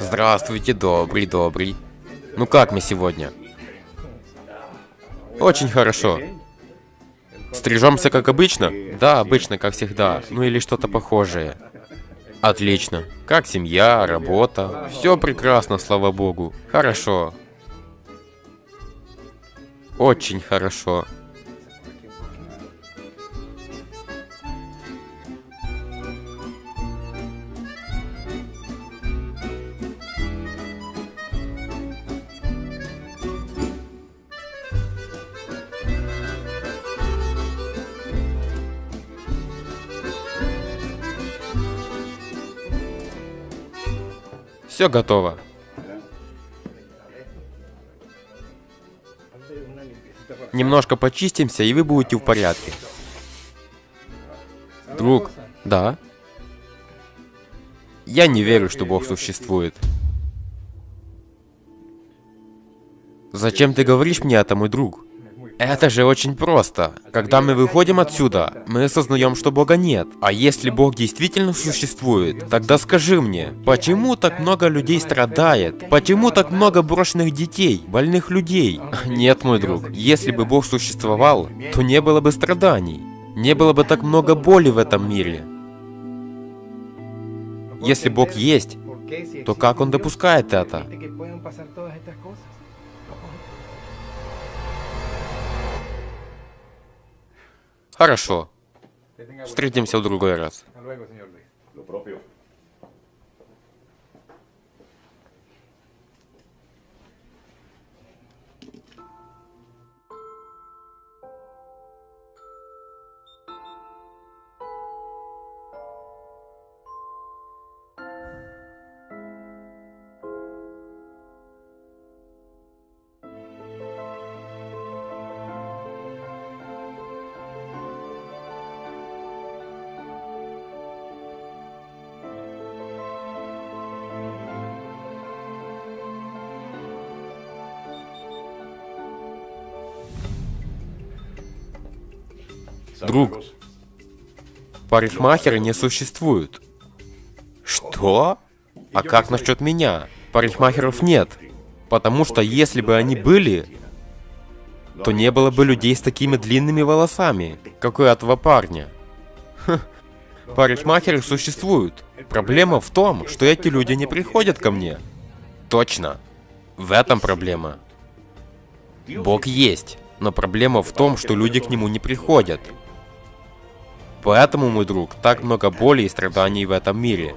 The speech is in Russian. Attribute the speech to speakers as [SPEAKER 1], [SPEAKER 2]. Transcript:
[SPEAKER 1] Здравствуйте, добрый. Ну как мы сегодня? Очень хорошо. Стрижемся как обычно? Да, обычно, как всегда. Ну или что-то похожее. Отлично. Как семья, работа? Все прекрасно, слава богу. Хорошо. Очень хорошо. Все готово. Немножко почистимся, и вы будете в порядке. Друг, да? Я не верю, что Бог существует. Зачем ты говоришь мне это, мой друг? Это же очень просто. Когда мы выходим отсюда, мы осознаем, что Бога нет. А если Бог действительно существует, тогда скажи мне, почему так много людей страдает? Почему так много брошенных детей, больных людей? Нет, мой друг, если бы Бог существовал, то не было бы страданий. Не было бы так много боли в этом мире. Если Бог есть, то как Он допускает это? Хорошо. Встретимся в другой раз. Друг, парикмахеры не существуют. Что? А как насчет меня? Парикмахеров нет. Потому что если бы они были, то не было бы людей с такими длинными волосами, как у этого парня. Парикмахеры существуют. Проблема в том, что эти люди не приходят ко мне. Точно. В этом проблема. Бог есть, но проблема в том, что люди к нему не приходят. Поэтому, мой друг, так много боли и страданий в этом мире.